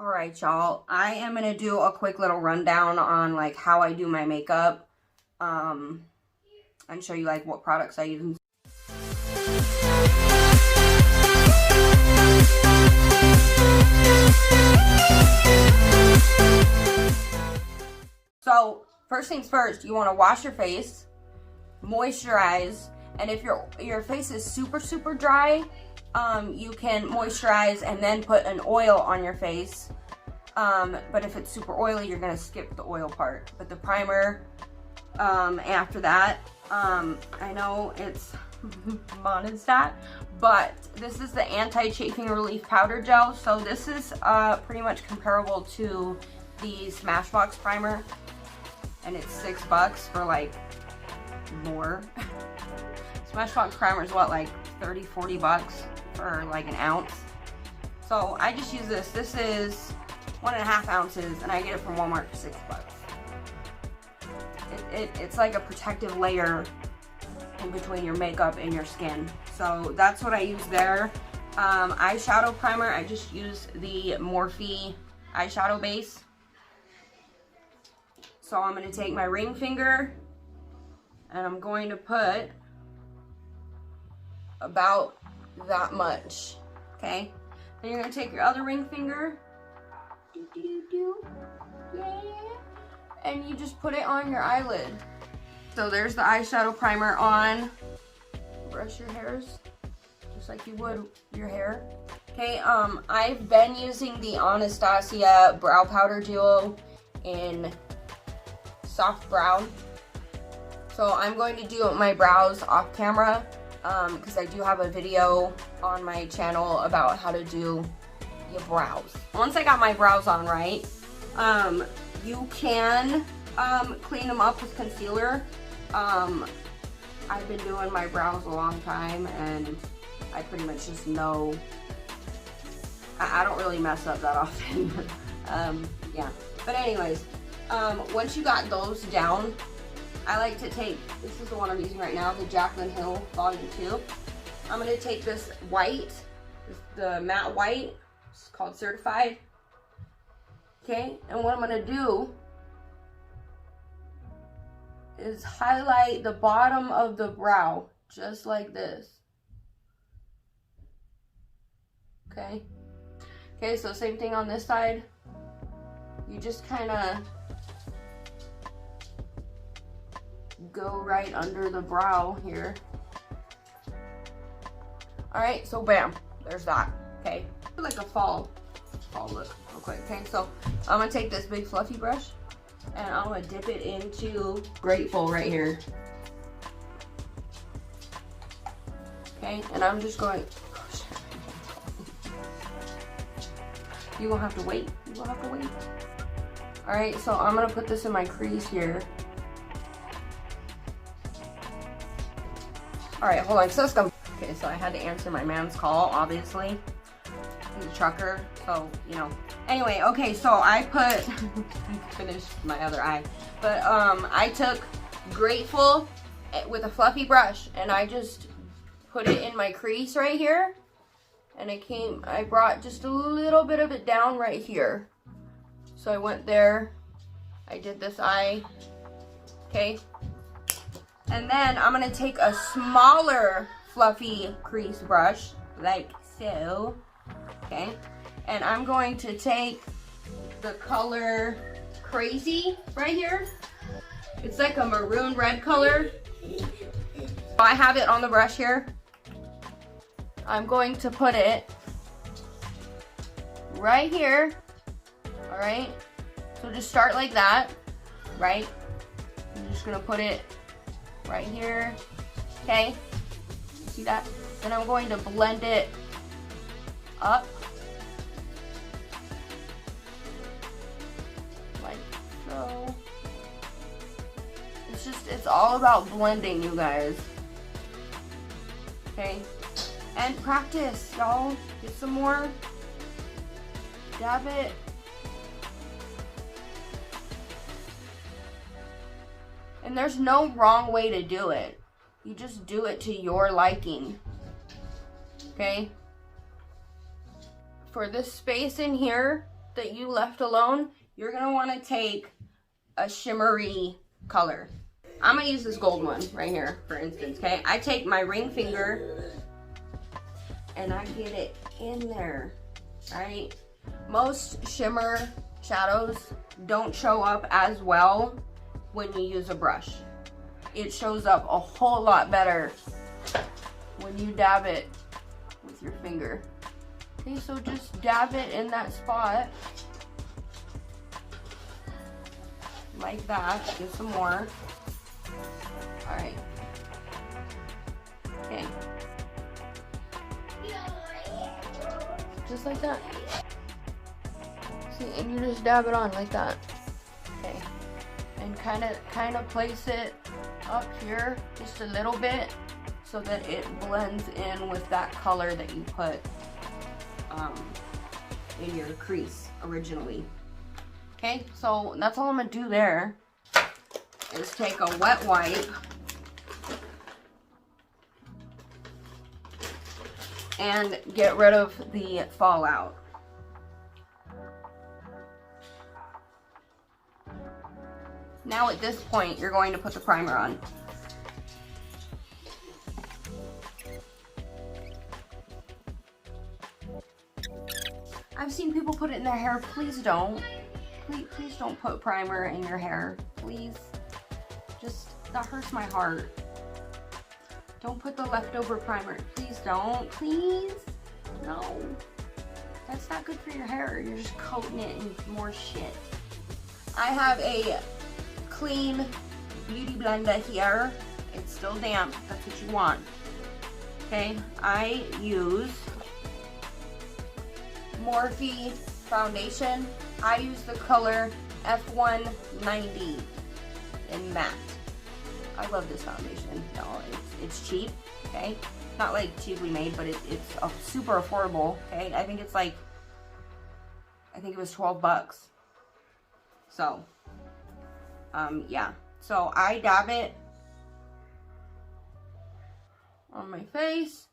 All right, y'all, I am gonna do a quick little rundown on like how I do my makeup, and show you like what products I use. So first things first, you want to wash your face, moisturize, and if your face is super dry, you can moisturize and then put an oil on your face. But if it's super oily, you're gonna skip the oil part. But the primer, after that, I know it's Monat, but this is the anti-chafing relief powder gel. So this is pretty much comparable to the Smashbox primer, and it's $6 for like more. Smashbox primer is what, like 30-40 bucks for like an ounce. So I just use this. This is 1.5 ounces, and I get it from Walmart for $6. It's like a protective layer in between your makeup and your skin. So that's what I use there. Eyeshadow primer, I just use the Morphe eyeshadow base. So I'm going to take my ring finger and I'm going to put about that much, okay? Then you're going to take your other ring finger, yeah, and you just put it on your eyelid. So there's the eyeshadow primer on. Brush your hairs just like you would your hair. Okay, I've been using the Anastasia brow powder duo in soft brown. So I'm going to do my brows off camera, because I do have a video on my channel about how to do your brows. Once I got my brows on right, you can clean them up with concealer. I've been doing my brows a long time, and I pretty much just know I don't really mess up that often. Yeah, but anyways, once you got those down, I like to take, this is the one I'm using right now, the Jaclyn Hill Volume 2. I'm going to take this white, the matte white, it's called Certified. Okay, and what I'm going to do is highlight the bottom of the brow, just like this. Okay. Okay, so same thing on this side. You just kind of go right under the brow here. Alright, so bam, there's that. Okay, like a fall look real quick. Okay, so I'm gonna take this big fluffy brush and I'm gonna dip it into Grateful right here. Okay, and I'm just going, you won't have to wait. You won't have to wait. Alright, so I'm gonna put this in my crease here. Alright, hold on, so let's go. Okay, so I had to answer my man's call, obviously. He's a trucker, so, you know. Anyway, okay, so I put, I finished my other eye. But, I took Grateful with a fluffy brush, and I just put it in my crease right here. And I brought just a little bit of it down right here. So I went there, I did this eye, okay? And then I'm gonna take a smaller fluffy crease brush, like so, okay? And I'm going to take the color Crazy right here. It's like a maroon red color. I have it on the brush here. I'm going to put it right here, all right? So just start like that, right? I'm just gonna put it right here, okay? See that? Then I'm going to blend it up, like so. It's all about blending, you guys, okay? And practice, y'all. Get some more. Dab it. And there's no wrong way to do it. You just do it to your liking. Okay? For this space in here, that you left alone, you're gonna wanna take a shimmery color. I'm gonna use this gold one right here, for instance, okay? I take my ring finger and I get it in there, right? Most shimmer shadows don't show up as well when you use a brush. It shows up a whole lot better when you dab it with your finger. Okay, so just dab it in that spot. Like that. Get some more. Alright. Okay. Just like that. See, and you just dab it on like that. Okay. And kind of place it up here just a little bit so that it blends in with that color that you put in your crease originally. Okay, so that's all I'm gonna do there is take a wet wipe and get rid of the fallout. Now at this point, you're going to put the primer on. I've seen people put it in their hair. Please don't. Please don't put primer in your hair. Please. Just, that hurts my heart. Don't put the leftover primer. Please don't. Please. No. That's not good for your hair. You're just coating it in more shit. I have a clean beauty blender here. It's still damp. That's what you want. Okay. I use Morphe foundation. I use the color F190 in matte. I love this foundation. No, it's cheap, okay? Not like cheaply made, but it's super affordable, okay? I think it was 12 bucks. So, yeah. So I dab it on my face.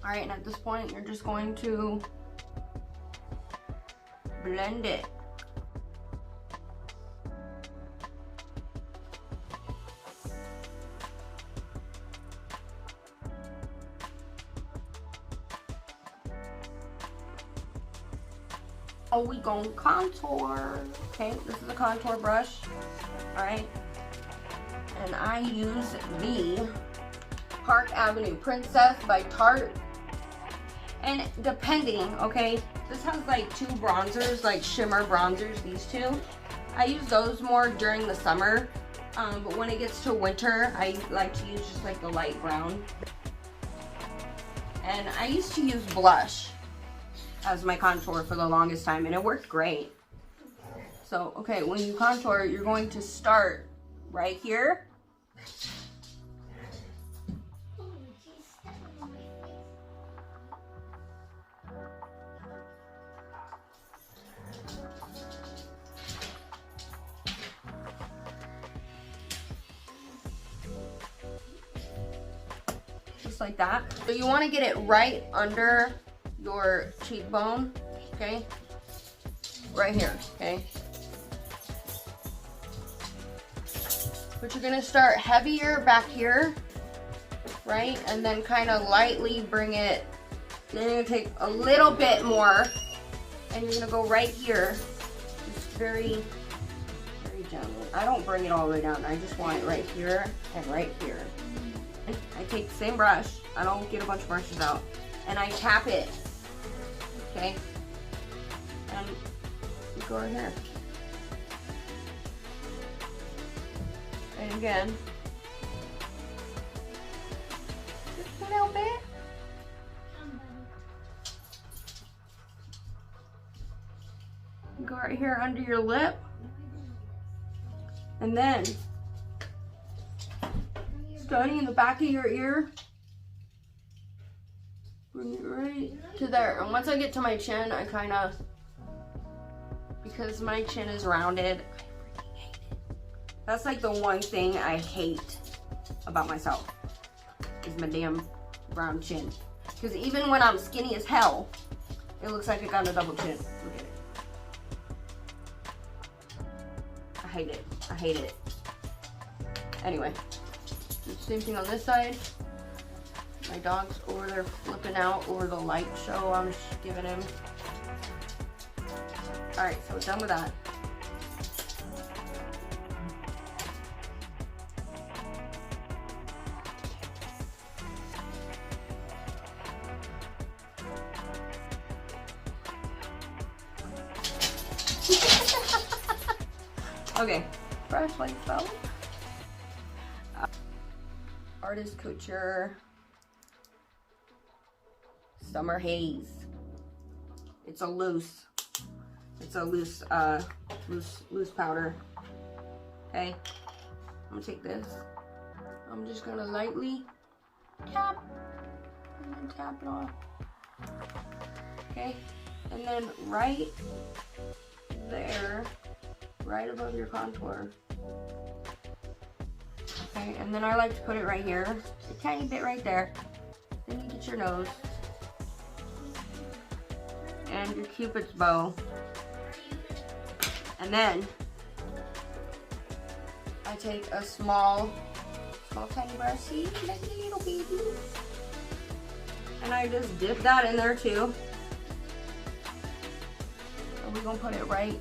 Alright, and at this point, you're just going to blend it. Oh, we gonna contour. Okay, this is a contour brush. Alright. And I use the Park Avenue Princess by Tarte. And depending, okay, this has like two bronzers, like shimmer bronzers, these two. I use those more during the summer, but when it gets to winter, I like to use just like the light brown. And I used to use blush as my contour for the longest time, and it worked great. So, okay, when you contour, you're going to start right here. Just like that. So you want to get it right under your cheekbone, okay? Right here, okay? But you're gonna start heavier back here, right? And then kind of lightly bring it, then you're gonna take a little bit more, and you're gonna go right here, just very, very gently. I don't bring it all the way down, I just want it right here and right here. I take the same brush, I don't get a bunch of brushes out, and I tap it, okay? And you go right here. And again, just a little bit. Go right here under your lip. And then, starting in the back of your ear, bring it right to there. And once I get to my chin, I kind of, because my chin is rounded, I freaking hate it. That's like the one thing I hate about myself, is my damn brown chin. Because even when I'm skinny as hell, it looks like I got a double chin. Look at it. I hate it. I hate it. Anyway, do the same thing on this side. My dog's over there flipping out over the light show I'm giving him. Alright, so we're done with that. Okay, brush like so. Artist Couture Summer Haze. It's a loose powder. Okay, I'm gonna take this. I'm just gonna lightly tap and then tap it off. Okay, and then right there, right above your contour. Okay, and then I like to put it right here, a tiny bit right there. Then you get your nose and your Cupid's bow. And then I take a small tiny brush, see, like a little baby. And I just dip that in there too. And we're gonna put it right,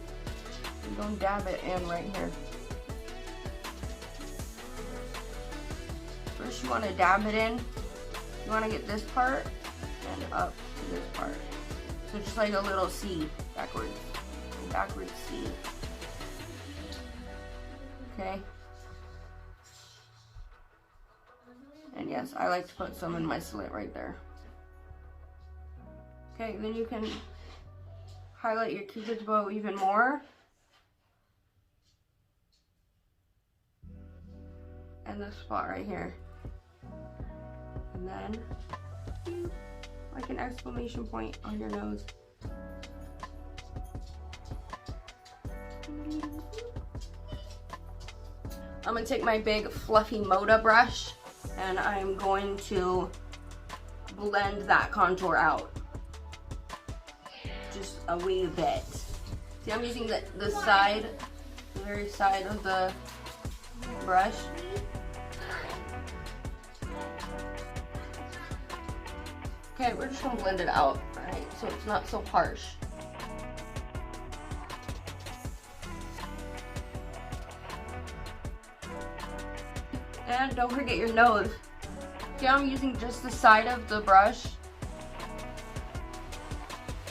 we're gonna dab it in right here. First you wanna dab it in. You wanna get this part and up to this part. So just like a little C, backwards C. Okay. And yes, I like to put some in my slit right there. Okay, then you can highlight your Cupid's bow even more. And this spot right here. And then, like an exclamation point on your nose. I'm gonna take my big fluffy Monat brush and I'm going to blend that contour out just a wee bit. See, I'm using the side, the very side of the brush. Okay, we're just gonna blend it out, right? So it's not so harsh. And don't forget your nose. See, I'm using just the side of the brush.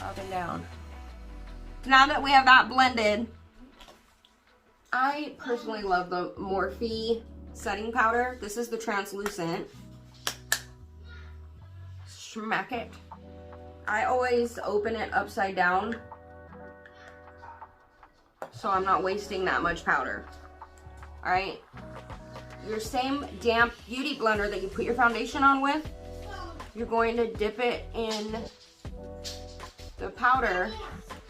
Up and down. Now that we have that blended, I personally love the Morphe setting powder. This is the translucent. Smack it. I always open it upside down so I'm not wasting that much powder. Alright. Your same damp beauty blender that you put your foundation on with, you're going to dip it in the powder,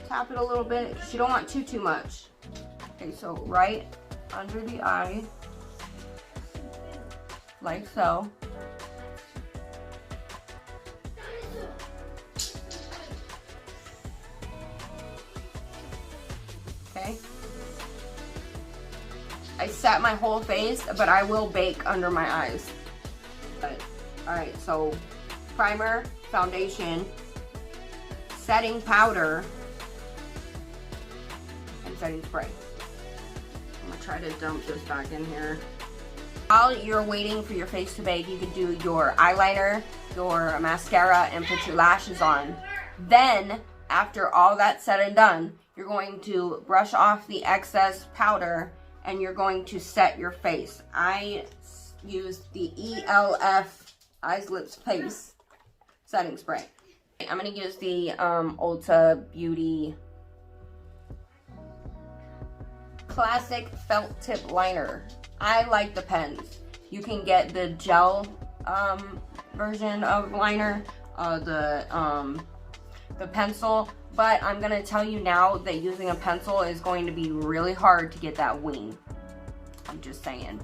tap it a little bit because you don't want too much. Okay, so right under the eye, like so. Okay. I set my whole face, but I will bake under my eyes. Alright, so primer, foundation, setting powder, and setting spray. I'm gonna try to dump this back in here. While you're waiting for your face to bake, you can do your eyeliner, your mascara, and put your lashes on. Then, after all that's said and done, you're going to brush off the excess powder and you're going to set your face. I used the ELF Eyes Lips Face setting spray. I'm gonna use the Ulta Beauty Classic Felt Tip Liner. I like the pens. You can get the gel version of liner, the pencil, but I'm gonna tell you now that using a pencil is going to be really hard to get that wing. I'm just saying.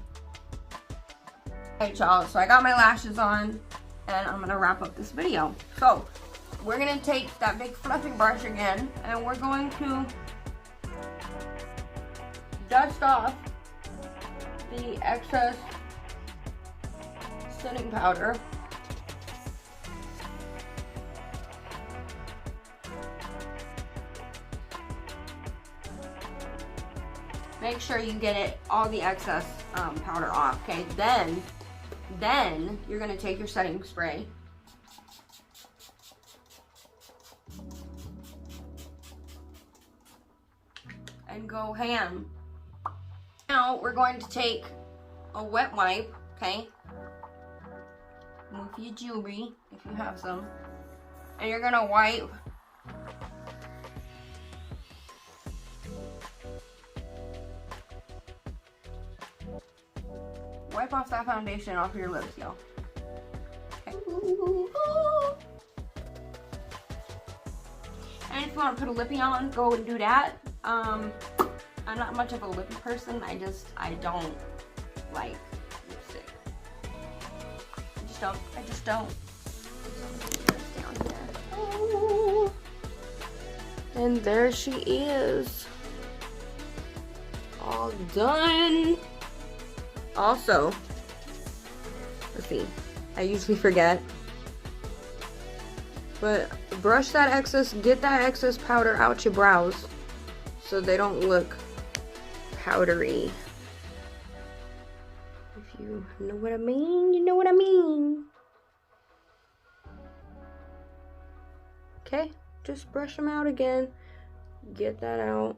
Alright, y'all, so I got my lashes on, and I'm gonna wrap up this video. So, we're gonna take that big fluffy brush again, and we're going to dust off the excess setting powder. Make sure you get it, all the excess powder off, okay? Then you're gonna take your setting spray and go ham. Now we're going to take a wet wipe, okay? Move your jewelry if you have some, and you're gonna wipe off that foundation off your lips, y'all. Okay. And if you want to put a lippy on, go and do that. I'm not much of a lippy person. I don't like lipstick. I just don't. Down here. Oh. And there she is. All done. Also, let's see, I usually forget, but brush that excess, get that excess powder out your brows so they don't look powdery. If you know what I mean, you know what I mean. Okay, just brush them out again, get that out,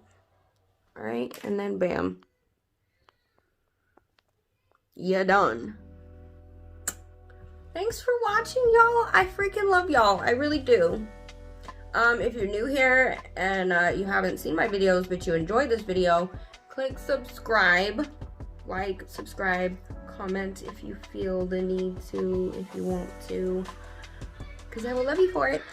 alright, and then bam. You're done. Thanks for watching, y'all. I freaking love y'all. I really do. If you're new here and you haven't seen my videos but you enjoyed this video, click subscribe. Like, subscribe, comment if you feel the need to, if you want to, because I will love you for it.